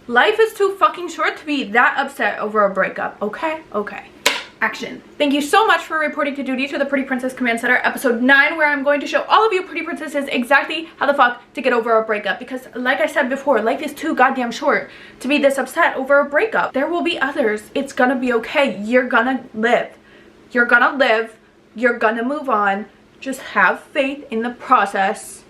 Life is too fucking short to be that upset over a breakup, okay? Okay. Action. Thank you so much for reporting to duty to the Pretty Princess Command Center, episode 9, where I'm going to show all of you pretty princesses exactly how the fuck to get over a breakup. Because like I said before, life is too goddamn short to be this upset over a breakup. There will be others. It's gonna be okay. You're gonna live. You're gonna live. You're gonna move on. Just have faith in the process.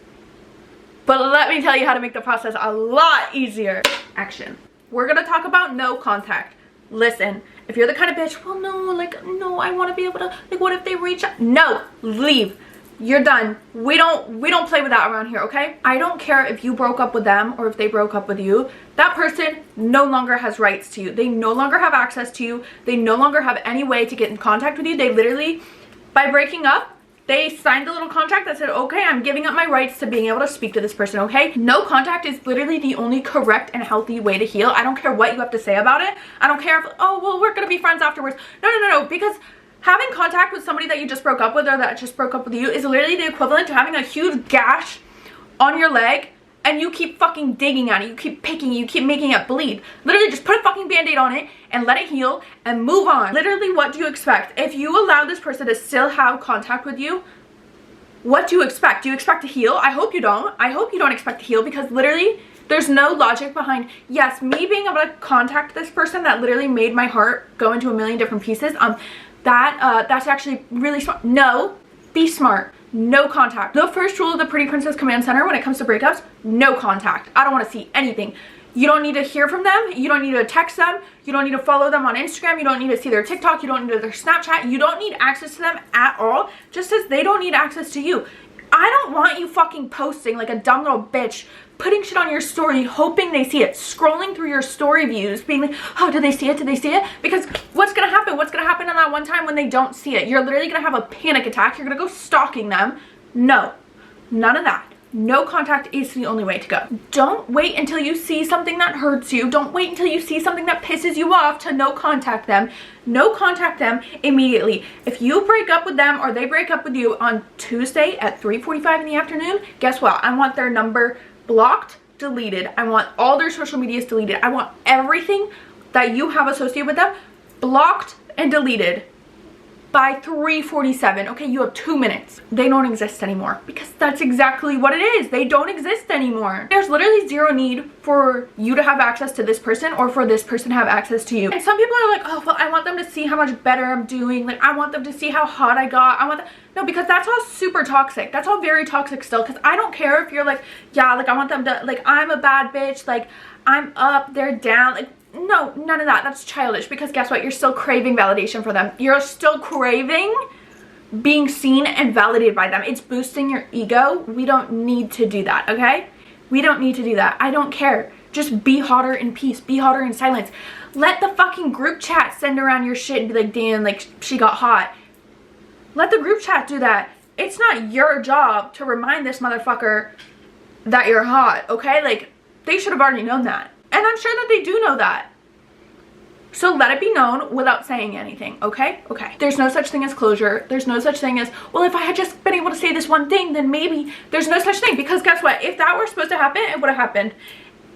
But let me tell you how to make the process a lot easier. Action. We're gonna talk about no contact. Listen, if you're the kind of bitch, well, no, like, no, I want to be able to, like, what if they reach out? No, leave. You're done. We don't play with that around here, okay? I don't care if you broke up with them or if they broke up with you. That person no longer has rights to you. They no longer have access to you. They no longer have any way to get in contact with you. They literally, by breaking up, they signed a little contract that said, okay, I'm giving up my rights to being able to speak to this person, okay? No contact is literally the only correct and healthy way to heal. I don't care what you have to say about it. I don't care if, oh, well, we're gonna be friends afterwards. No, because having contact with somebody that you just broke up with or that just broke up with you is literally the equivalent to having a huge gash on your leg and you keep fucking digging at it, you keep picking, you keep making it bleed. Literally just put a fucking band-aid on it and let it heal and move on. Literally, what do you expect? If you allow this person to still have contact with you, what do you expect? Do you expect to heal? I hope you don't. I hope you don't expect to heal, because literally there's no logic behind, yes, me being able to contact this person that literally made my heart go into a million different pieces. That's actually really smart. No, be smart. No contact. The first rule of the Pretty Princess Command Center when it comes to breakups, no contact. I don't want to see anything. You don't need to hear from them. You don't need to text them. You don't need to follow them on Instagram. You don't need to see their TikTok. You don't need their Snapchat. You don't need access to them at all, just as they don't need access to you. I don't want you fucking posting like a dumb little bitch, putting shit on your story, hoping they see it, scrolling through your story views, being like, oh, did they see it? Did they see it? Because what's gonna happen? What's gonna happen on that one time when they don't see it? You're literally gonna have a panic attack. You're gonna go stalking them. No, none of that. No contact is the only way to go. Don't wait until you see something that hurts you. Don't wait until you see something that pisses you off to no contact them. No contact them immediately. If you break up with them or they break up with you on Tuesday at 3:45 in the afternoon, guess what? I want their number blocked, deleted. I want all their social medias deleted. I want everything that you have associated with them blocked and deleted by 3:47. Okay, you have 2 minutes. They don't exist anymore, because that's exactly what it is. They don't exist anymore. There's literally zero need for you to have access to this person or for this person to have access to you. And some people are like, oh, well, I want them to see how much better I'm doing. Like, I want them to see how hot I got. I want them. No, because that's all super toxic. That's all very toxic still, because I don't care if you're like, yeah, like, I want them to, like, I'm a bad bitch. Like, I'm up, they're down. Like, no, none of that. That's childish, because guess what? You're still craving validation for them. You're still craving being seen and validated by them. It's boosting your ego. We don't need to do that, okay? We don't need to do that. I don't care. Just be hotter in peace. Be hotter in silence. Let the fucking group chat send around your shit and be like, damn, like, she got hot. Let the group chat do that. It's not your job to remind this motherfucker that you're hot, okay? Like, they should have already known that. And I'm sure that they do know that. So let it be known without saying anything, okay? Okay. There's no such thing as closure. There's no such thing as, well, if I had just been able to say this one thing, then maybe. There's no such thing, because guess what? If that were supposed to happen, it would have happened.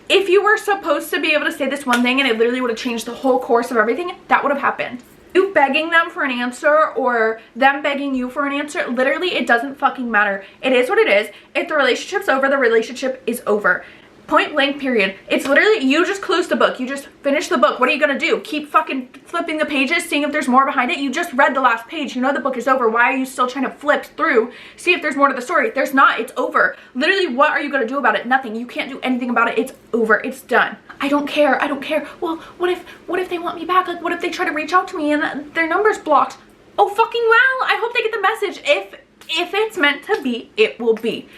If you were supposed to be able to say this one thing and it literally would have changed the whole course of everything, that would have happened. You begging them for an answer or them begging you for an answer, literally, it doesn't fucking matter. It is what it is. If the relationship's over, the relationship is over. Point blank, period. It's literally, you just close the book. You just finish the book. What are you gonna do? Keep fucking flipping the pages, seeing if there's more behind it? You just read the last page. You know the book is over. Why are you still trying to flip through, see if there's more to the story? There's not. It's over. Literally, what are you gonna do about it? Nothing. You can't do anything about it. It's over. It's done. I don't care. I don't care. Well, what if they want me back? Like, what if they try to reach out to me and their number's blocked? Oh, fucking well. I hope they get the message. If it's meant to be, it will be.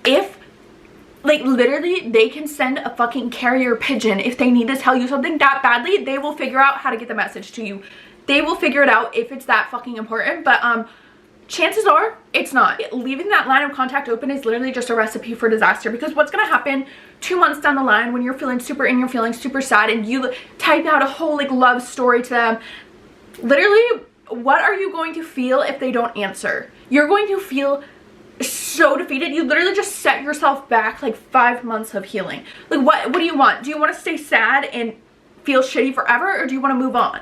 If, like, literally, they can send a fucking carrier pigeon if they need to tell you something that badly. They will figure out how to get the message to you. They will figure it out if it's that fucking important. But chances are it's not. Leaving that line of contact open is literally just a recipe for disaster, because what's gonna happen 2 months down the line when you're feeling super in your feelings, super sad, and you type out a whole like love story to them, literally, what are you going to feel if they don't answer? You're going to feel so defeated. You literally just set yourself back like 5 months of healing. Like what do you want? Do you want to stay sad and feel shitty forever, or do you want to move on?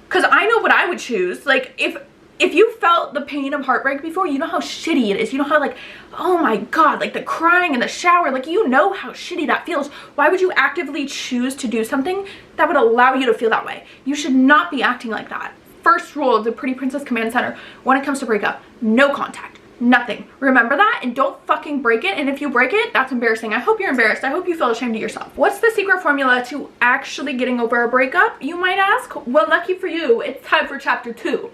Because I know what I would choose. Like if you felt the pain of heartbreak before, you know how shitty it is. You know how like, oh my god, like the crying in the shower, like you know how shitty that feels. Why would you actively choose to do something that would allow you to feel that way? You should not be acting like that. First rule of the Pretty Princess Command Center when it comes to breakup: no contact. Nothing. Remember that, and don't fucking break it. And if you break it, that's embarrassing. I hope you're embarrassed. I hope you feel ashamed of yourself. What's the secret formula to actually getting over a breakup, you might ask? Well, lucky for you, it's time for chapter 2.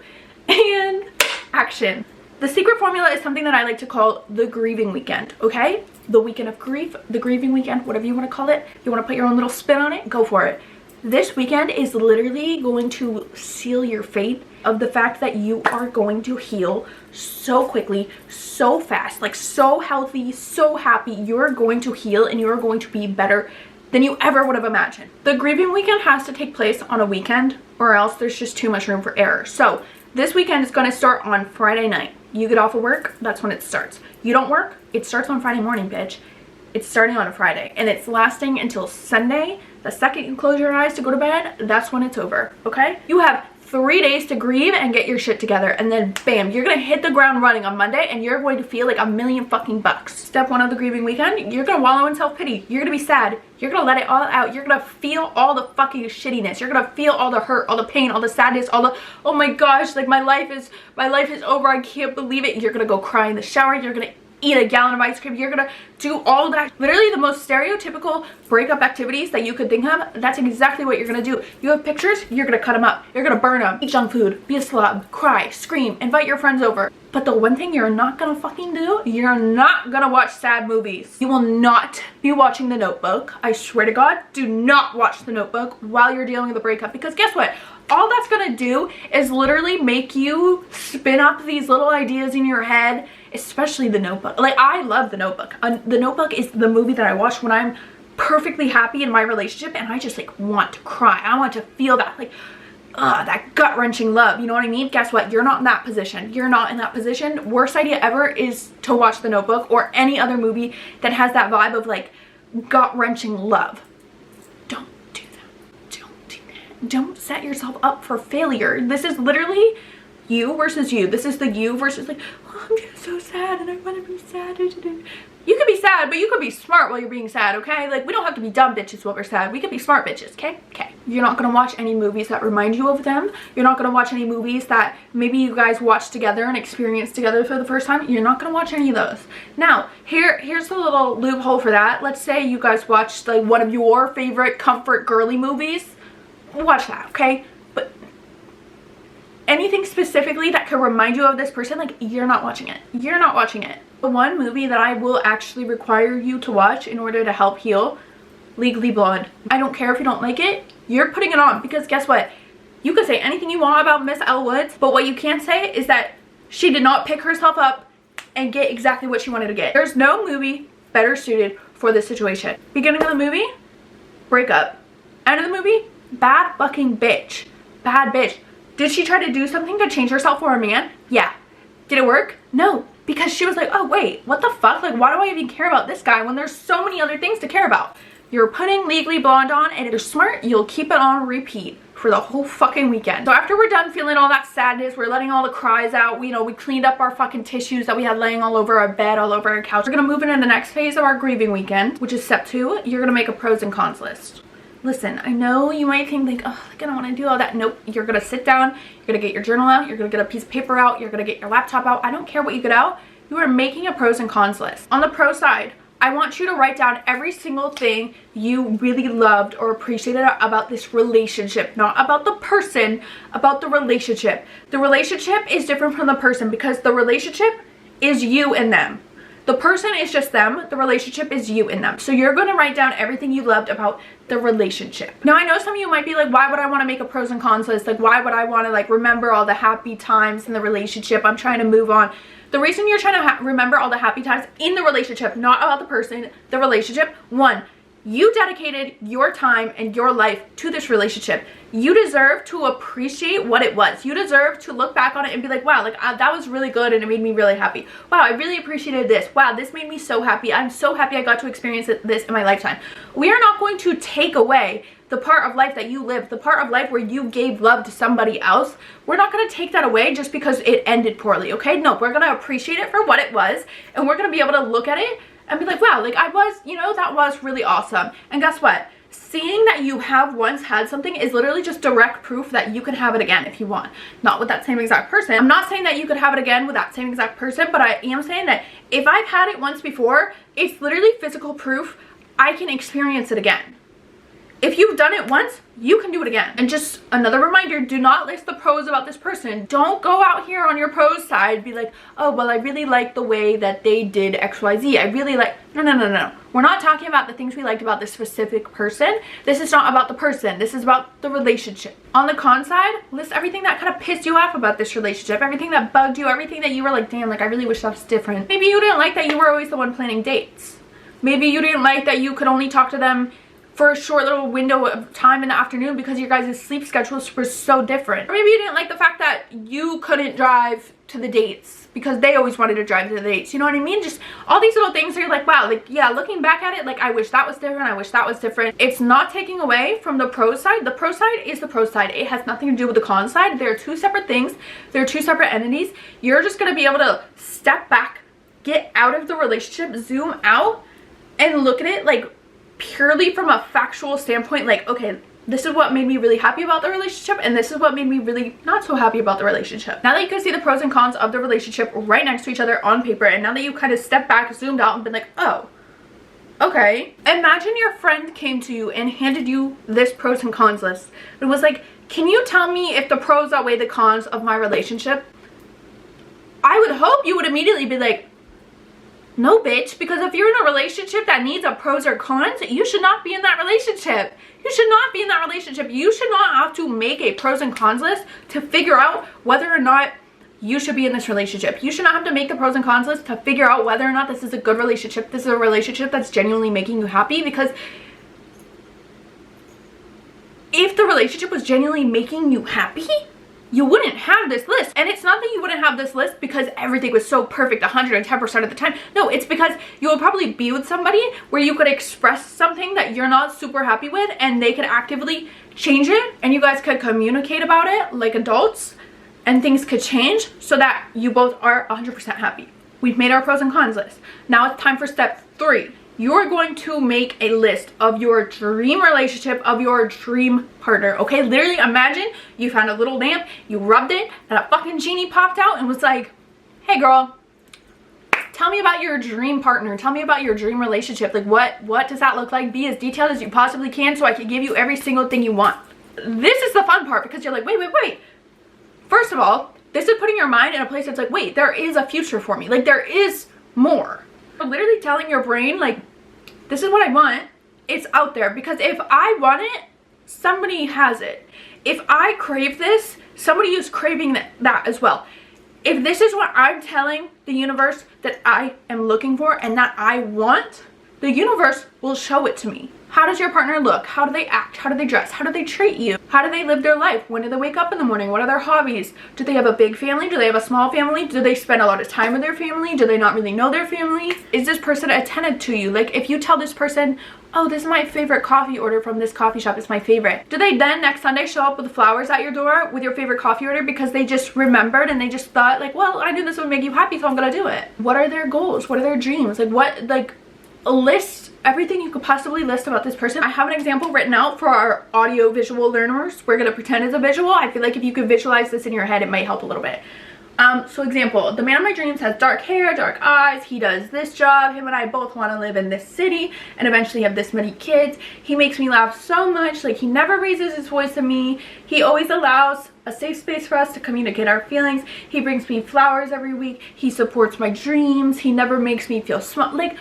And action. The secret formula is something that I like to call the grieving weekend, okay? The weekend of grief, the grieving weekend, whatever you want to call it. If you want to put your own little spin on it, go for it. This weekend is literally going to seal your fate of the fact that you are going to heal so quickly, so fast, like so healthy, so happy. You're going to heal and you're going to be better than you ever would have imagined. The grieving weekend has to take place on a weekend, or else there's just too much room for error. So this weekend is going to start on Friday night. You get off of work, that's when it starts. You don't work, it starts on Friday morning, bitch. It's starting on a Friday and it's lasting until Sunday. The second you close your eyes to go to bed, that's when it's over, okay? You have 3 days to grieve and get your shit together, and then bam, you're gonna hit the ground running on Monday and you're going to feel like $1,000,000 fucking bucks. Step 1 of the grieving weekend, you're gonna wallow in self-pity. You're gonna be sad. You're gonna let it all out. You're gonna feel all the fucking shittiness. You're gonna feel all the hurt, all the pain, all the sadness, all the, oh my gosh, like my life is over. I can't believe it. You're gonna go cry in the shower. You're gonna eat a gallon of ice cream. You're gonna do all that, literally the most stereotypical breakup activities that you could think of. That's exactly what you're gonna do. You have pictures, you're gonna cut them up, you're gonna burn them, eat junk food, be a slob, cry, scream, invite your friends over. But the one thing you're not gonna fucking do, you're not gonna watch sad movies. You will not be watching The Notebook. I swear to God, do not watch The Notebook while you're dealing with a breakup, because guess what? All that's gonna do is literally make you spin up these little ideas in your head, especially The Notebook. Like, I love The Notebook. The Notebook is the movie that I watch when I'm perfectly happy in my relationship and I just like want to cry. I want to feel that like, that gut-wrenching love. You know what I mean? Guess what? You're not in that position. You're not in that position. Worst idea ever is to watch The Notebook or any other movie that has that vibe of like gut-wrenching love. Don't do that. Don't do that. Don't set yourself up for failure. This is literally you versus you. This is the you versus like, oh, I'm just so sad and I want to be sad. You could be sad, but you could be smart while you're being sad, okay? Like, we don't have to be dumb bitches while we're sad. We could be smart bitches, okay? Okay. You're not gonna watch any movies that remind you of them. You're not gonna watch any movies that maybe you guys watched together and experienced together for the first time. You're not gonna watch any of those. Now, here's the little loophole for that. Let's say you guys watched like one of your favorite comfort girly movies. Watch that, okay? But anything specifically that could remind you of this person, like, you're not watching it. You're not watching it. The one movie that I will actually require you to watch in order to help heal, Legally Blonde. I don't care if you don't like it, you're putting it on, because guess what? You can say anything you want about Miss Elle Woods, but what you can't say is that she did not pick herself up and get exactly what she wanted to get. There's no movie better suited for this situation. Beginning of the movie, breakup. End of the movie, bad fucking bitch. Bad bitch. Did she try to do something to change herself for a man? Yeah. Did it work? No. Because she was like, oh wait, what the fuck? Like, why do I even care about this guy when there's so many other things to care about? You're putting Legally Blonde on, and if you're smart, you'll keep it on repeat for the whole fucking weekend. So after we're done feeling all that sadness, we're letting all the cries out, we cleaned up our fucking tissues that we had laying all over our bed, all over our couch. We're gonna move into the next phase of our grieving weekend, which is step 2. You're gonna make a pros and cons list. Listen, I know you might think like, oh, I don't want to do all that. Nope. You're going to sit down. You're going to get your journal out. You're going to get a piece of paper out. You're going to get your laptop out. I don't care what you get out. You are making a pros and cons list. On the pro side, I want you to write down every single thing you really loved or appreciated about this relationship. Not about the person, about the relationship. The relationship is different from the person because the relationship is you and them. The person is just them. The relationship is you and them. So you're going to write down everything you loved about the relationship. Now, I know some of you might be like, why would I want to make a pros and cons list? Like, why would I want to like remember all the happy times in the relationship? I'm trying to move on. The reason you're trying to remember all the happy times in the relationship, not about the person, the relationship, 1, You dedicated your time and your life to this relationship. You deserve to appreciate what it was. You deserve to look back on it and be like, wow, like that was really good and it made me really happy. Wow, I really appreciated this. Wow, this made me so happy. I'm so happy I got to experience this in my lifetime. We are not going to take away the part of life that you lived, the part of life where you gave love to somebody else. We're not going to take that away just because it ended poorly, okay? No, we're going to appreciate it for what it was, and we're going to be able to look at it and be like, wow, like I was, you know, that was really awesome. And guess what? Seeing that you have once had something is literally just direct proof that you can have it again if you want. Not with that same exact person. I'm not saying that you could have it again with that same exact person, but I am saying that if I've had it once before, it's literally physical proof I can experience it again. If you've done it once, you can do it again. And just another reminder, do not list the pros about this person. Don't go out here on your pros side, be like, oh, well, I really like the way that they did XYZ. I really like, no. We're not talking about the things we liked about this specific person. This is not about the person. This is about the relationship. On the con side, list everything that kind of pissed you off about this relationship, everything that bugged you, everything that you were like, damn, like I really wish that was different. Maybe you didn't like that you were always the one planning dates. Maybe you didn't like that you could only talk to them for a short little window of time in the afternoon because your guys' sleep schedules were so different. Or maybe you didn't like the fact that you couldn't drive to the dates because they always wanted to drive to the dates. You know what I mean? Just all these little things are like, wow, like, yeah, looking back at it, like, I wish that was different. I wish that was different. It's not taking away from the pro side. The pro side is the pro side. It has nothing to do with the con side. They're two separate things. They're two separate entities. You're just going to be able to step back, get out of the relationship, zoom out, and look at it like purely from a factual standpoint, like, okay, this is what made me really happy about the relationship and this is what made me really not so happy about the relationship. Now that you can see the pros and cons of the relationship right next to each other on paper, and now that you kind of step back, zoomed out, and been like, oh, okay. Imagine your friend came to you and handed you this pros and cons list. It was like, can you tell me if the pros outweigh the cons of my relationship? I would hope you would immediately be like, no, bitch, because if you're in a relationship that needs a pros or cons, you should not be in that relationship. You should not be in that relationship. You should not have to make a pros and cons list to figure out whether or not you should be in this relationship. You should not have to make the pros and cons list to figure out whether or not this is a good relationship. This is a relationship that's genuinely making you happy, because if the relationship was genuinely making you happy, you wouldn't have this list. And it's not that you wouldn't have this list because everything was so perfect 110% of the time. No, it's because you would probably be with somebody where you could express something that you're not super happy with and they could actively change it, and you guys could communicate about it like adults, and things could change so that you both are 100% happy. We've made our pros and cons list. Now it's time for step 3. You're going to make a list of your dream relationship, of your dream partner, okay? Literally imagine you found a little lamp, you rubbed it, and a fucking genie popped out and was like, hey girl, tell me about your dream partner. Tell me about your dream relationship. Like what does that look like? Be as detailed as you possibly can so I can give you every single thing you want. This is the fun part, because you're like, wait. First of all, this is putting your mind in a place that's like, wait, there is a future for me. Like, there is more. Literally telling your brain, like, this is what I want. It's out there, because if I want it, somebody has it. If I crave this, somebody is craving that as well. If this is what I'm telling the universe that I am looking for and that I want, the universe will show it to me. How does your partner look? How do they act? How do they dress? How do they treat you? How do they live their life? When do they wake up in the morning? What are their hobbies? Do they have a big family? Do they have a small family? Do they spend a lot of time with their family? Do they not really know their family? Is this person attentive to you? Like, if you tell this person, oh, this is my favorite coffee order from this coffee shop, it's my favorite, do they then next Sunday show up with flowers at your door with your favorite coffee order because they just remembered and they just thought, like, well, I knew this would make you happy, so I'm gonna do it? What are their goals? What are their dreams? Like, list everything you could possibly list about this person. I have an example written out for our audio visual learners. We're gonna pretend it's a visual. I feel like if you could visualize this in your head, it might help a little bit. So example, the man of my dreams has dark hair, dark eyes, he does this job, him and I both want to live in this city and eventually have this many kids. He makes me laugh so much, like, he never raises his voice at me. He always allows a safe space for us to communicate our feelings. He brings me flowers every week. He supports my dreams. He never makes me feel small. Like,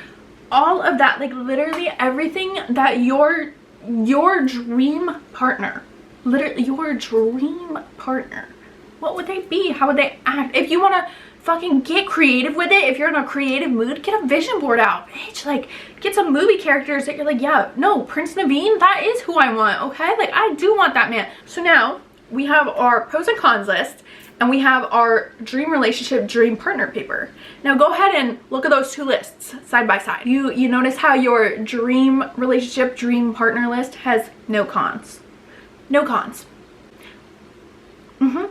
all of that, like, literally everything that your dream partner, literally your dream partner what would they be? How would they act? If you want to fucking get creative with it, if you're in a creative mood, get a vision board out, bitch. Like, get some movie characters that you're like, yeah, no, Prince Naveen, that is who I want, okay? Like, I do want that man. So now we have our pros and cons list, and we have our dream relationship, dream partner paper. Now go ahead and look at those two lists side by side. You notice how your dream relationship, dream partner list has no cons. No cons.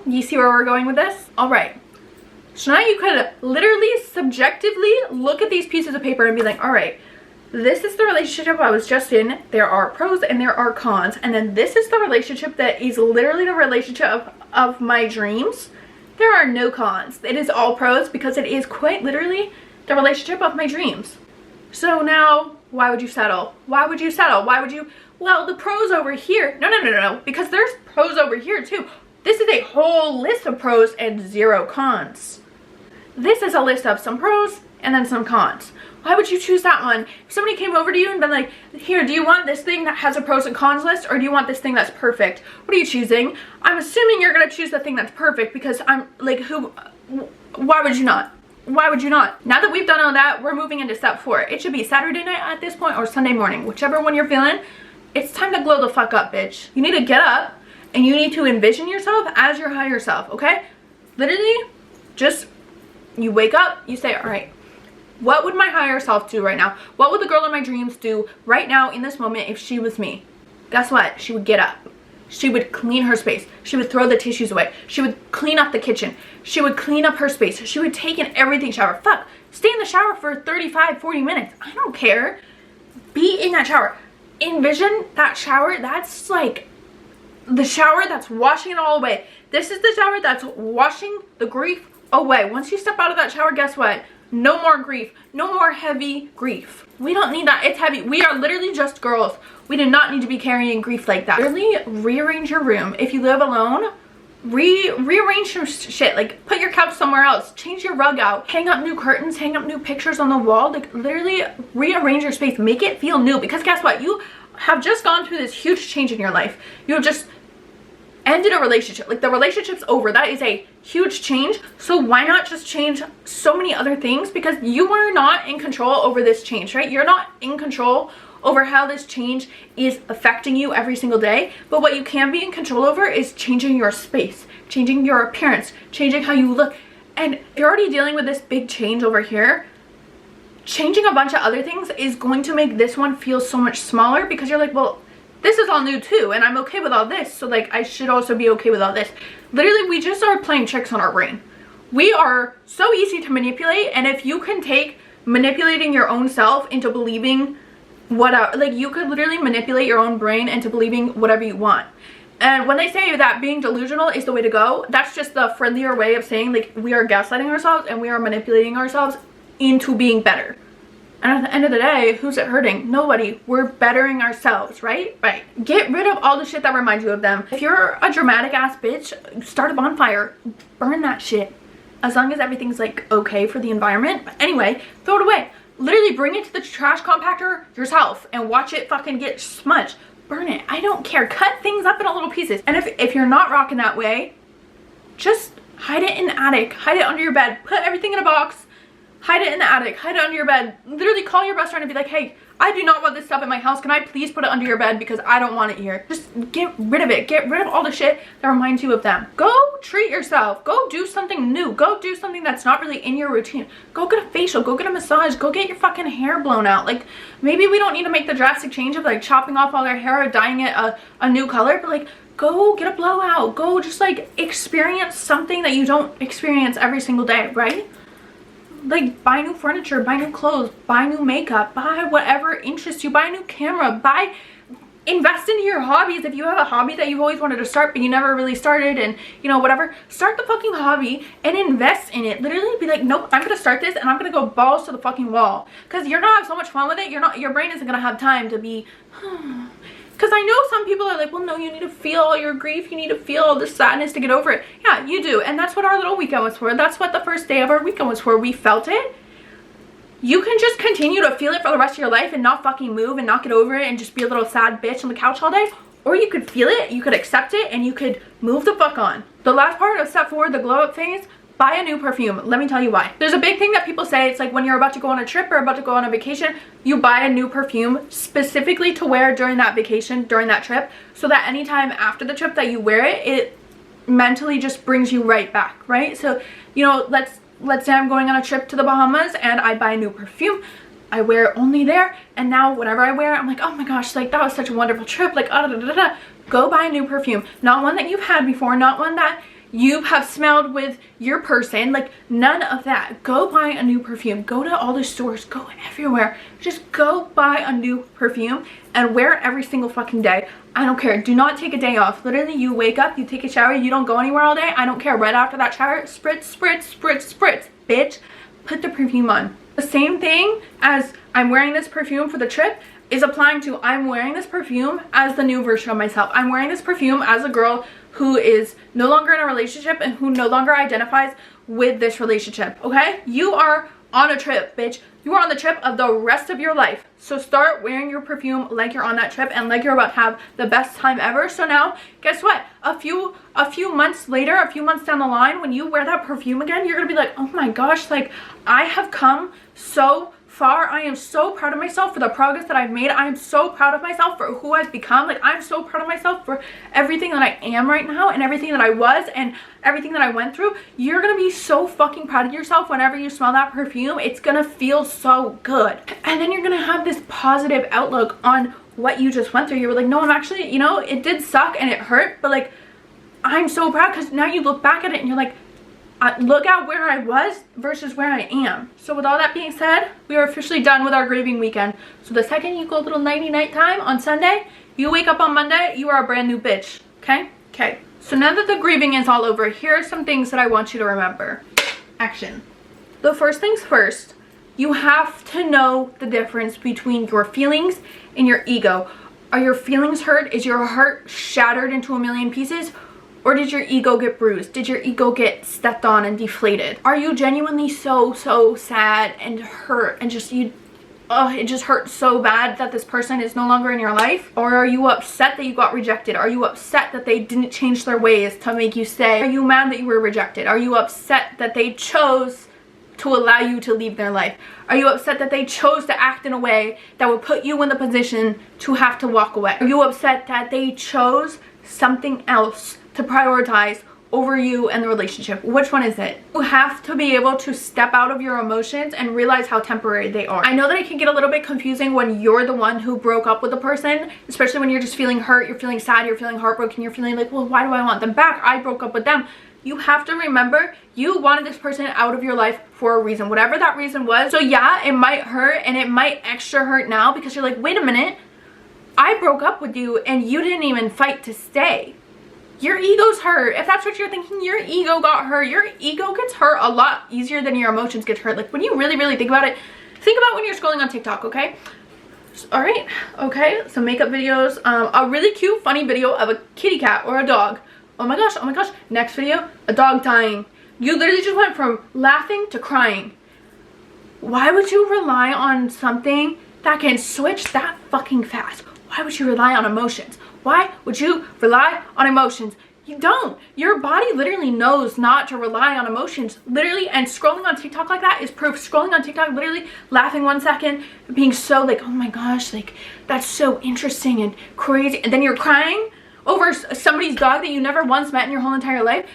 You see where we're going with this? All right. So now you could literally subjectively look at these pieces of paper and be like, all right, this is the relationship I was just in. There are pros and there are cons. And then this is the relationship that is literally the relationship of my dreams. There are no cons. It is all pros because it is quite literally the relationship of my dreams. So now, why would you settle? Why would you settle? Why would you? Well, the pros over here. No. Because there's pros over here too. This is a whole list of pros and 0 cons. This is a list of some pros and then some cons. Why would you choose that one? If somebody came over to you and been like, here, do you want this thing that has a pros and cons list, or do you want this thing that's perfect? What are you choosing? I'm assuming you're gonna choose the thing that's perfect because I'm like, why would you not? Why would you not? Now that we've done all that, we're moving into step 4. It should be Saturday night at this point or Sunday morning, whichever one you're feeling. It's time to glow the fuck up, bitch. You need to get up and you need to envision yourself as your higher self, okay? Literally, just, you wake up, you say, all right, what would my higher self do right now? What would the girl in my dreams do right now in this moment if she was me? Guess what? She would get up. She would clean her space. She would throw the tissues away. She would clean up the kitchen. She would clean up her space. She would take an everything shower. Fuck, stay in the shower for 35, 40 minutes. I don't care. Be in that shower. Envision that shower. That's like the shower that's washing it all away. This is the shower that's washing the grief away. Once you step out of that shower, guess what? No more grief. No more heavy grief. We don't need that. It's heavy. We are literally just girls. We do not need to be carrying grief like that. Really rearrange your room. If you live alone, rearrange some shit. Like, put your couch somewhere else. Change your rug out. Hang up new curtains. Hang up new pictures on the wall. Like, literally rearrange your space. Make it feel new. Because guess what? You have just gone through this huge change in your life. You have just ended a relationship. Like, the relationship's over. That is a huge change. So why not just change so many other things? Because you are not in control over this change, right? You're not in control over how this change is affecting you every single day. But what you can be in control over is changing your space, changing your appearance, changing how you look. And if you're already dealing with this big change over here, changing a bunch of other things is going to make this one feel so much smaller, because you're like, well, this is all new too, and I'm okay with all this, so like I should also be okay with all this. Literally, we just are playing tricks on our brain. We are so easy to manipulate, and if you can take manipulating your own self into believing like, you could literally manipulate your own brain into believing whatever you want. And when they say that being delusional is the way to go, that's just the friendlier way of saying, like, we are gaslighting ourselves and we are manipulating ourselves into being better. And at the end of the day, who's it hurting? Nobody. We're bettering ourselves, right? Right. Get rid of all the shit that reminds you of them. If you're a dramatic ass bitch, start a bonfire. Burn that shit. As long as everything's like okay for the environment. But anyway, throw it away. Literally bring it to the trash compactor yourself and watch it fucking get smudged. Burn it. I don't care. Cut things up into little pieces. And if you're not rocking that way, just hide it in the attic. Hide it under your bed. Put everything in a box. Hide it in the attic. Hide it under your bed. Literally call your best friend and be like, hey, I do not want this stuff in my house. Can I please put it under your bed because I don't want it here? Just get rid of it. Get rid of all the shit that reminds you of them. Go treat yourself. Go do something new. Go do something that's not really in your routine. Go get a facial. Go get a massage. Go get your fucking hair blown out. Like, maybe we don't need to make the drastic change of like chopping off all our hair or dyeing it a new color, but like, go get a blowout. Go just like experience something that you don't experience every single day, right? Like, buy new furniture, buy new clothes, buy new makeup, buy whatever interests you, buy a new camera, invest into your hobbies. If you have a hobby that you've always wanted to start but you never really started, and you know, whatever, start the fucking hobby and invest in it. Literally be like, nope, I'm gonna start this and I'm gonna go balls to the fucking wall, because you're gonna have so much fun with it. Your brain isn't gonna have time to be because I know some people are like, well, no, you need to feel all your grief, you need to feel all the sadness to get over it. Yeah, you do. And that's what our little weekend was for. That's what the first day of our weekend was for. We felt it. You can just continue to feel it for the rest of your life and not fucking move and not get over it and just be a little sad bitch on the couch all day. or you could feel it, you could accept it, and you could move the fuck on. The last part of step 4, the glow up phase, buy a new perfume. Let me tell you why. There's a big thing that people say. It's like when you're about to go on a trip or about to go on a vacation, you buy a new perfume specifically to wear during that vacation, during that trip, so that anytime after the trip that you wear it, it mentally just brings you right back, right? So, you know, let's say I'm going on a trip to the Bahamas and I buy a new perfume. I wear it only there, and now whenever I wear it, I'm like, oh my gosh, like that was such a wonderful trip, like go buy a new perfume. Not one that you've had before, not one that you have smelled with your person, like none of that. Go buy a new perfume. Go to all the stores, go everywhere, just go buy a new perfume and wear it every single fucking day. I don't care. Do not take a day off. Literally, you wake up, you take a shower, you don't go anywhere all day. I don't care. Right after that shower, spritz, spritz, spritz, spritz, bitch, put the perfume on. The same thing as I'm wearing this perfume for the trip is applying to I'm wearing this perfume as the new version of myself. I'm wearing this perfume as a girl who is no longer in a relationship and who no longer identifies with this relationship, okay? You are on a trip, bitch. You are on the trip of the rest of your life. So start wearing your perfume like you're on that trip and like you're about to have the best time ever. So now, guess what? A few months later, a few months down the line, when you wear that perfume again, you're gonna be like, oh my gosh, like I have come so far. I am so proud of myself for the progress that I've made. I am so proud of myself for who I've become. Like I'm so proud of myself for everything that I am right now and everything that I was and everything that I went through. You're gonna be so fucking proud of yourself whenever you smell that perfume. It's gonna feel so good, and then you're gonna have this positive outlook on what you just went through. You were like, no, I'm actually, you know, it did suck and it hurt, but like I'm so proud, because now you look back at it and you're like, look at where I was versus where I am. So with all that being said, we are officially done with our grieving weekend. So the second you go a little nighty night time on Sunday, you wake up on Monday, you are a brand new bitch. Okay? Okay. So now that the grieving is all over, here are some things that I want you to remember. Action. The first things first, you have to know the difference between your feelings and your ego. Are your feelings hurt? Is your heart shattered into a million pieces? Or did your ego get bruised? Did your ego get stepped on and deflated? Are you genuinely so sad and hurt and just it just hurts so bad that this person is no longer in your life? Or are you upset that you got rejected? Are you upset that they didn't change their ways to make you stay? Are you mad that you were rejected? Are you upset that they chose to allow you to leave their life? Are you upset that they chose to act in a way that would put you in the position to have to walk away? Are you upset that they chose something else to prioritize over you and the relationship? Which one is it? You have to be able to step out of your emotions and realize how temporary they are. I know that it can get a little bit confusing when you're the one who broke up with the person, especially when you're just feeling hurt, you're feeling sad, you're feeling heartbroken, you're feeling like, well, why do I want them back? I broke up with them. You have to remember you wanted this person out of your life for a reason, whatever that reason was. So yeah, it might hurt and it might extra hurt now because you're like, wait a minute, I broke up with you and you didn't even fight to stay. Your ego's hurt. If that's what you're thinking, your ego got hurt. Your ego gets hurt a lot easier than your emotions get hurt. Like when you really think about it, think about when you're scrolling on TikTok, okay? All right, okay, so makeup videos, a really cute funny video of a kitty cat or a dog. Oh my gosh, next video, a dog dying. You literally just went from laughing to crying. Why would you rely on something that can switch that fucking fast? Why would you rely on emotions? Why would you rely on emotions? You don't. Your body literally knows not to rely on emotions. Literally, and scrolling on TikTok like that is proof. Scrolling on TikTok, literally laughing 1 second, being so like, oh my gosh, like that's so interesting and crazy. And then you're crying over somebody's dog that you never once met in your whole entire life.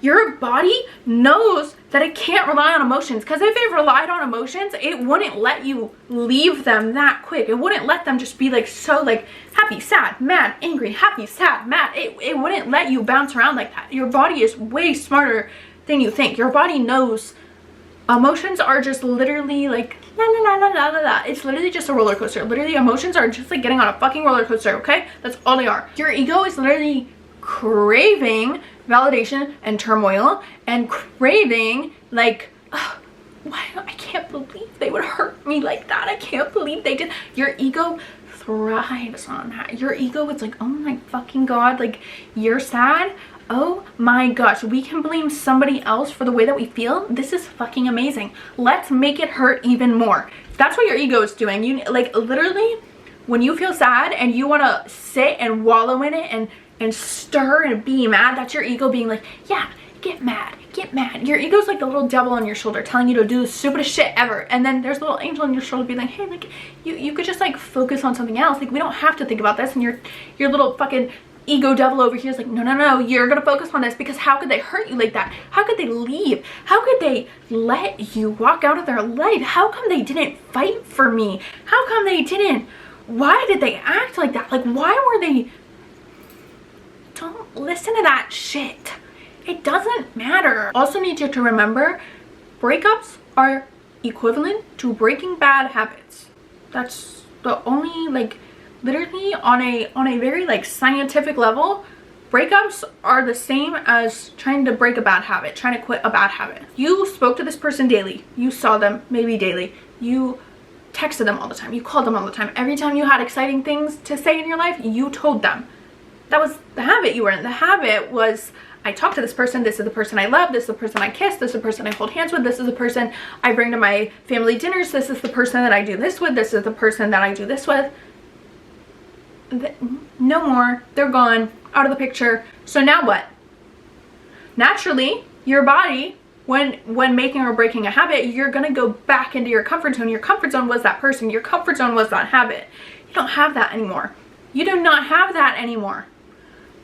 Your body knows that it can't rely on emotions, because if it relied on emotions, it wouldn't let you leave them that quick. It wouldn't let them just be like so like happy, sad, mad, angry, happy, sad, mad. It wouldn't let you bounce around like that. Your body is way smarter than you think. Your body knows emotions are just literally like la la la la la la la. It's literally just a roller coaster. Literally, emotions are just like getting on a fucking roller coaster, okay? That's all they are. Your ego is literally craving validation and turmoil and craving like, oh, why, I can't believe they would hurt me like that. I can't believe they did. Your ego thrives on that. Your ego is like, oh my fucking god, like you're sad, oh my gosh, we can blame somebody else for the way that we feel. This is fucking amazing. Let's make it hurt even more. That's what your ego is doing. You like literally when you feel sad and you want to sit and wallow in it and stir and be mad, that's your ego being like, yeah, get mad, get mad. Your ego's like the little devil on your shoulder telling you to do the stupidest shit ever. And then there's a little angel on your shoulder being like, hey, like, you could just like focus on something else. Like, we don't have to think about this. And your little fucking ego devil over here is like, no, no, no, you're gonna focus on this, because how could they hurt you like that? How could they leave? How could they let you walk out of their life? How come they didn't fight for me? How come they didn't? Why did they act like that? Like, why were they? Don't listen to that shit. It doesn't matter. Also need you to remember, breakups are equivalent to breaking bad habits. That's the only, like, literally on a very like scientific level, breakups are the same as trying to break a bad habit, trying to quit a bad habit. You spoke to this person daily, you saw them maybe daily, you texted them all the time, you called them all the time. Every time you had exciting things to say in your life, you told them. That was the habit you were in. The habit was, I talk to this person, this is the person I love, this is the person I kiss, this is the person I hold hands with, this is the person I bring to my family dinners, this is the person that I do this with, this is the person that I do this with. No more. They're gone, out of the picture. So now what? Naturally, your body, when making or breaking a habit, you're gonna go back into your comfort zone. Your comfort zone was that person. Your comfort zone was that habit. You don't have that anymore. You do not have that anymore.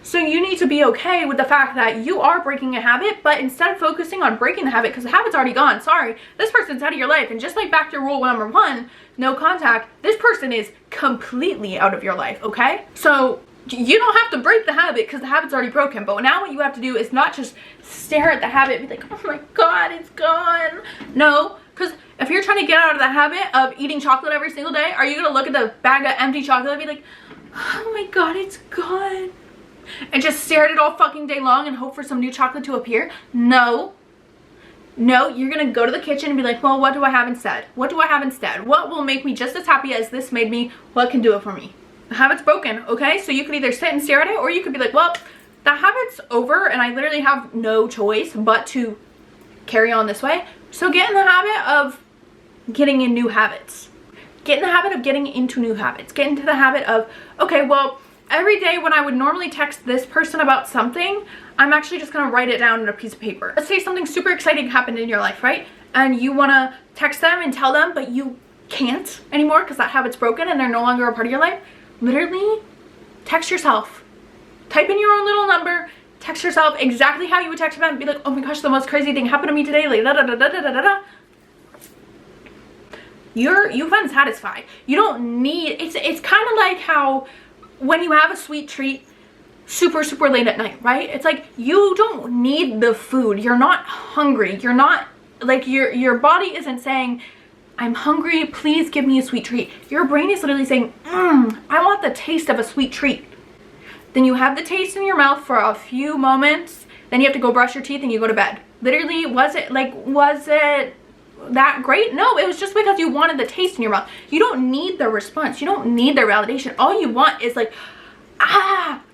So you need to be okay with the fact that you are breaking a habit, but instead of focusing on breaking the habit, because the habit's already gone, sorry, this person's out of your life. And just like back to rule number 1, no contact, this person is completely out of your life, okay? So you don't have to break the habit because the habit's already broken. But now what you have to do is not just stare at the habit and be like, oh my God, it's gone. No, because if you're trying to get out of the habit of eating chocolate every single day, are you going to look at the bag of empty chocolate and be like, oh my God, it's gone? And just stare at it all fucking day long and hope for some new chocolate to appear? No. No, you're gonna go to the kitchen and be like, well, what do I have instead? What do I have instead? What will make me just as happy as this made me? What can do it for me? The habit's broken, okay? So you could either sit and stare at it, or you could be like, well, the habit's over and I literally have no choice but to carry on this way. So get in the habit of getting in new habits. Get in the habit of getting into new habits. Get into the habit of, okay, well, every day when I would normally text this person about something, I'm actually just gonna write it down on a piece of paper. Let's say something super exciting happened in your life, right? And you wanna text them and tell them, but you can't anymore because that habit's broken and they're no longer a part of your life. Literally, text yourself. Type in your own little number, text yourself exactly how you would text them and be like, oh my gosh, the most crazy thing happened to me today, like da da da da da da da. You've been satisfied. You don't need, it's kind of like how when you have a sweet treat super late at night, right? It's like you don't need the food. You're not hungry. You're not like your body isn't saying, I'm hungry, please give me a sweet treat. Your brain is literally saying, I want the taste of a sweet treat. Then you have the taste in your mouth for a few moments, then you have to go brush your teeth and you go to bed. Literally, was it that great? No, it was just because you wanted the taste in your mouth. You don't need the response. You don't need the validation. All you want is like,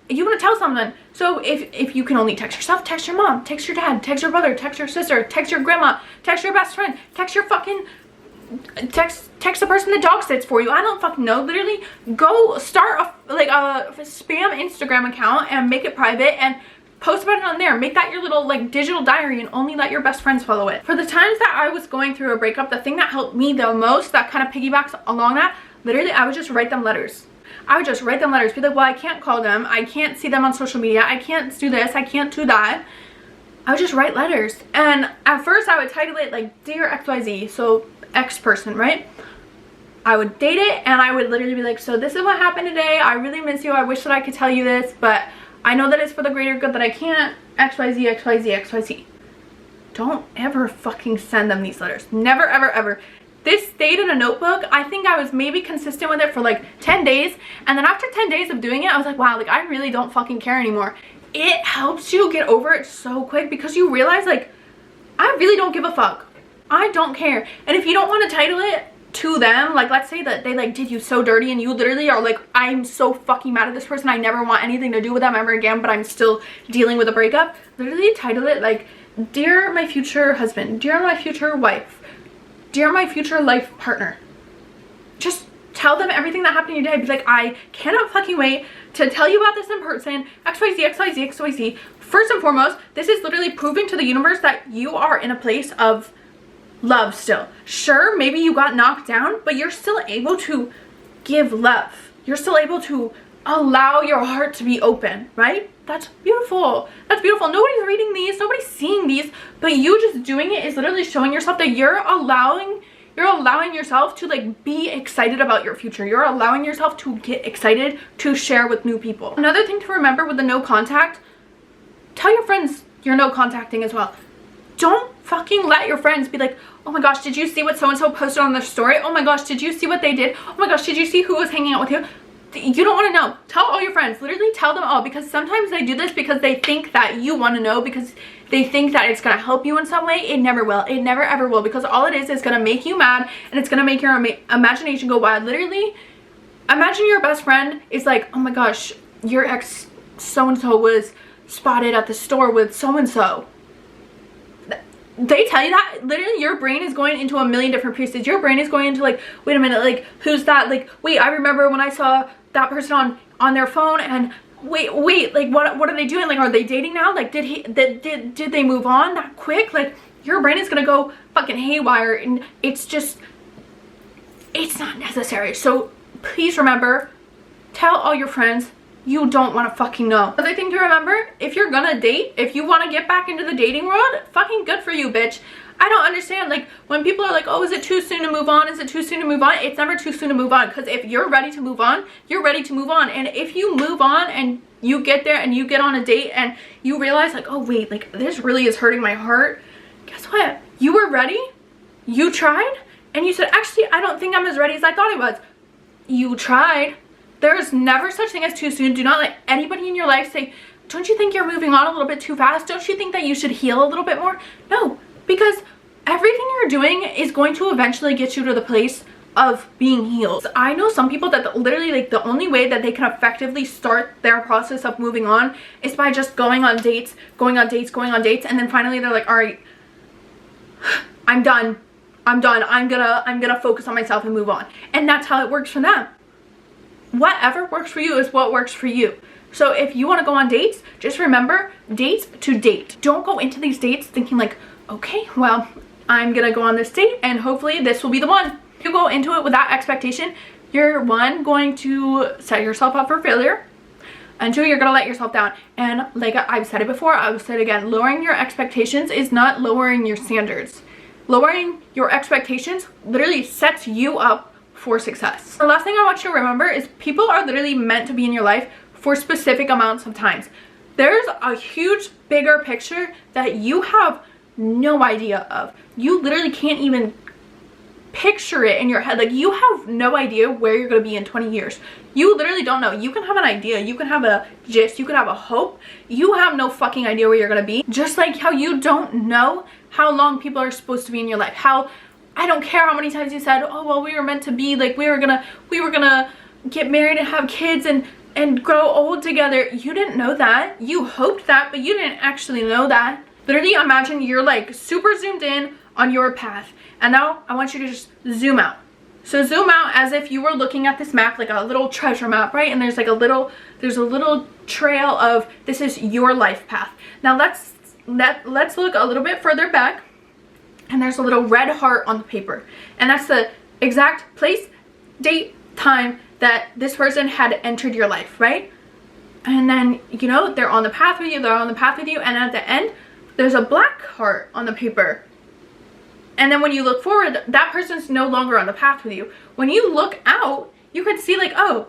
you want to tell someone. So if you can only text yourself, text your mom, text your dad, text your brother, text your sister, text your grandma, text your best friend, text your fucking, text the person that dog sits for you. I don't fucking know. Literally go start a spam Instagram account and make it private and post about it on there. Make that your little like digital diary and only let your best friends follow it. For the times that I was going through a breakup, the thing that helped me the most, that kind of piggybacks along that, literally I would just write them letters. I would just write them letters. Be like, well, I can't call them. I can't see them on social media. I can't do this. I can't do that. I would just write letters. And at first I would title it like Dear XYZ. So X person, right? I would date it and I would literally be like, so this is what happened today. I really miss you. I wish that I could tell you this, but I know that it's for the greater good that I can't. XYZ, XYZ, XYZ. Don't ever fucking send them these letters. Never, ever, ever. This stayed in a notebook. I think I was maybe consistent with it for like 10 days. And then after 10 days of doing it, I was like, wow, like I really don't fucking care anymore. It helps you get over it so quick because you realize like, I really don't give a fuck. I don't care. And if you don't want to title it to them, like let's say that they like did you so dirty and you literally are like, I'm so fucking mad at this person, I never want anything to do with them ever again, but I'm still dealing with a breakup, literally title it like, Dear my future husband, dear my future wife, dear my future life partner. Just Tell them everything that happened in your day. Be like, I cannot fucking wait to tell you about this in person. XYZ, XYZ, XYZ. First and foremost, this is literally proving to the universe that you are in a place of love still. Sure, maybe you got knocked down, but you're still able to give love. You're still able to allow your heart to be open, right? That's beautiful. That's beautiful. Nobody's reading these, nobody's seeing these, but you just doing it is literally showing yourself that you're allowing yourself to like be excited about your future. You're allowing yourself to get excited to share with new people. Another thing to remember with the no contact, tell your friends you're no contacting as well. Don't fucking let your friends be like, oh my gosh, did you see what so-and-so posted on their story? Oh my gosh, did you see what they did? Oh my gosh, did you see who was hanging out with you? You don't want to know. Tell all your friends. Literally tell them all, because sometimes they do this because they think that you want to know, because they think that it's going to help you in some way. It never will. It never ever will, because all it is going to make you mad, and it's going to make your imagination go wild. Literally, imagine your best friend is like, oh my gosh, your ex so-and-so was spotted at the store with so-and-so. They tell you that, literally your brain is going into a million different pieces. Your brain is going into like, wait a minute, like, who's that? Like, wait, I remember when I saw that person on their phone, and wait, like, what are they doing? Like, are they dating now? Like, did they move on that quick? Like, your brain is gonna go fucking haywire, and it's just, it's not necessary. So please remember, tell all your friends you don't want to fucking know. Another thing to remember, if you're gonna date, if you want to get back into the dating world, fucking good for you, bitch. I don't understand, like, when people are like, oh, is it too soon to move on? Is it too soon to move on? It's never too soon to move on, because if you're ready to move on, you're ready to move on. And if you move on and you get there and you get on a date and you realize like, oh wait, like, this really is hurting my heart, guess what? You were ready, you tried, and you said, actually, I don't think I'm as ready as I thought I was. You tried. There's never such thing as too soon. Do not let anybody in your life say, don't you think you're moving on a little bit too fast? Don't you think that you should heal a little bit more? No, because everything you're doing is going to eventually get you to the place of being healed. I know some people that literally, like, the only way that they can effectively start their process of moving on is by just going on dates, and then finally they're like, all right, I'm done. I'm gonna focus on myself and move on. And that's how it works for them. Whatever works for you is what works for you. So if you want to go on dates, just remember, dates to date. Don't go into these dates thinking like, okay, well, I'm gonna go on this date and hopefully this will be the one. If you go into it with that expectation, you're one, going to set yourself up for failure, and two, you're gonna let yourself down. And like I've said it before, I will say it again, lowering your expectations is not lowering your standards. Lowering your expectations literally sets you up for success. The last thing I want you to remember is people are literally meant to be in your life for specific amounts of times. There's a huge bigger picture that you have no idea of. You literally can't even picture it in your head. Like, you have no idea where you're going to be in 20 years. You literally don't know. You can have an idea, you can have a gist, you can have a hope. You have no fucking idea where you're going to be. Just like how you don't know how long people are supposed to be in your life. How I don't care how many times you said, oh, well, we were meant to be, like, we were gonna get married and have kids and grow old together. You didn't know that. You hoped that, but you didn't actually know that. Literally imagine you're like super zoomed in on your path, and now I want you to just zoom out. So zoom out as if you were looking at this map, like a little treasure map, right? And there's a little trail of, this is your life path. Now let's look a little bit further back. And there's a little red heart on the paper, and that's the exact place, date, time that this person had entered your life, right? And then, you know, they're on the path with you, and at the end there's a black heart on the paper. And then when you look forward, that person's no longer on the path with you. When you look out, you could see like, oh,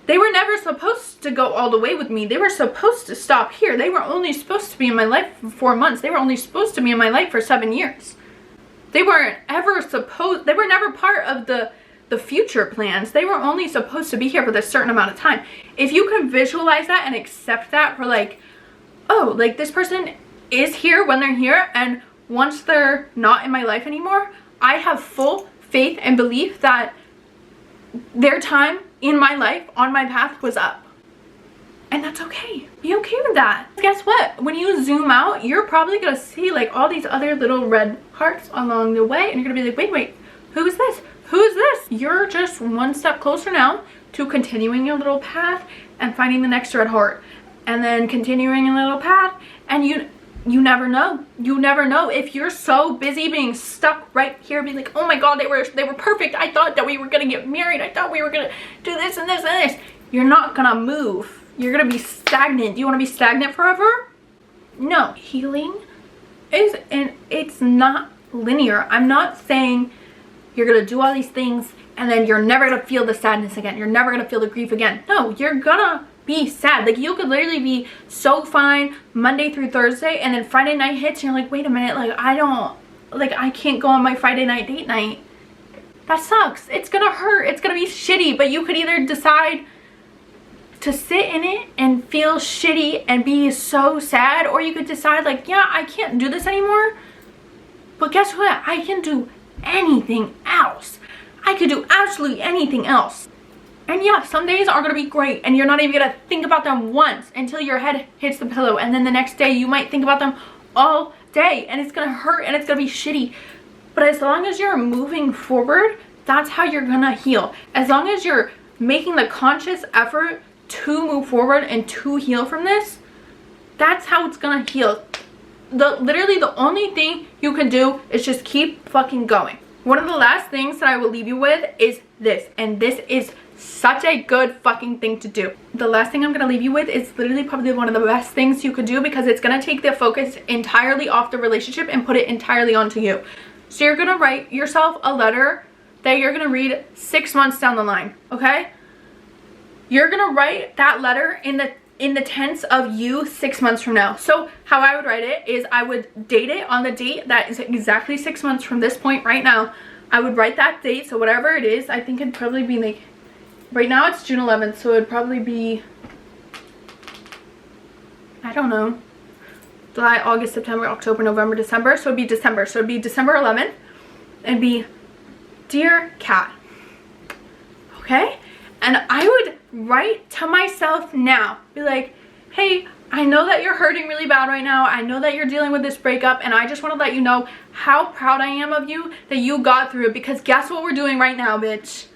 they were never supposed to go all the way with me. They were supposed to stop here. They were only supposed to be in my life for 4 months. They were only supposed to be in my life for 7 years. They weren't ever supposed, they were never part of the future plans. They were only supposed to be here for this certain amount of time. If you can visualize that and accept that for like, oh, like, this person is here when they're here, and once they're not in my life anymore, I have full faith and belief that their time in my life on my path was up. And that's okay. Be okay with that. Guess what? When you zoom out, you're probably gonna see like all these other little red hearts along the way, and you're gonna be like, wait, who is this? who's this? You're just one step closer now to continuing your little path and finding the next red heart, and then continuing a little path, and you never know. You never know. If you're so busy being stuck right here, being like, oh my god, they were perfect, I thought that we were gonna get married, I thought we were gonna do this and this and this, you're not gonna move. You're gonna be stagnant. Do you want to be stagnant forever? No. Healing is, and it's not linear. I'm not saying you're gonna do all these things and then you're never gonna feel the sadness again, you're never gonna feel the grief again. No, you're gonna be sad. Like, you could literally be so fine Monday through Thursday, and then Friday night hits and you're like, wait a minute, like, I can't go on my Friday night date night. That sucks. It's gonna hurt, it's gonna be shitty, but you could either decide to sit in it and feel shitty and be so sad, or you could decide like, yeah, I can't do this anymore, but guess what, I can do anything else. I could do absolutely anything else. And yeah, some days are gonna be great and you're not even gonna think about them once until your head hits the pillow, and then the next day you might think about them all day and it's gonna hurt and it's gonna be shitty. But as long as you're moving forward, that's how you're gonna heal. As long as you're making the conscious effort to move forward and to heal from this, that's how it's gonna heal. Literally the only thing you can do is just keep fucking going. One of the last things that I will leave you with is this, and this is such a good fucking thing to do. The last thing I'm gonna leave you with is literally probably one of the best things you could do, because it's gonna take the focus entirely off the relationship and put it entirely onto you. So you're gonna write yourself a letter that you're gonna read 6 months down the line, okay? You're gonna write that letter in the tense of you 6 months from now. So how I would write it is I would date it on the date that is exactly 6 months from this point right now. I would write that date, so whatever it is, I think it'd probably be like, right now it's June 11th, so it'd probably be, I don't know, July, August, September, October, November, December. So it'd be December. So it'd be December 11th. It'd be, dear Kat. Okay? And I would write to myself now. Be like, hey, I know that you're hurting really bad right now. I know that you're dealing with this breakup. And I just want to let you know how proud I am of you that you got through it. Because guess what we're doing right now, bitch?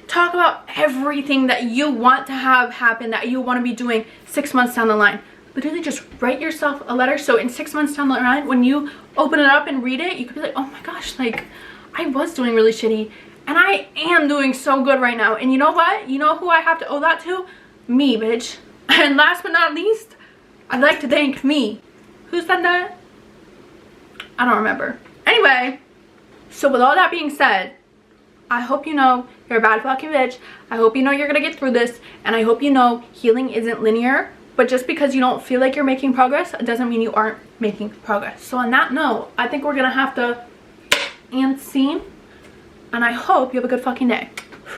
Talk about everything that you want to have happen, that you want to be doing 6 months down the line. Literally just write yourself a letter, so in 6 months down the line, when you open it up and read it, you could be like, oh my gosh, like, I was doing really shitty and I am doing so good right now. And you know what? You know who I have to owe that to? Me, bitch. And last but not least, I'd like to thank me. Who said that? I don't remember. Anyway, so with all that being said, I hope you know you're a bad fucking bitch. I hope you know you're gonna get through this, and I hope you know healing isn't linear. But just because you don't feel like you're making progress doesn't mean you aren't making progress. So on that note, I think we're gonna have to end scene, and I hope you have a good fucking day.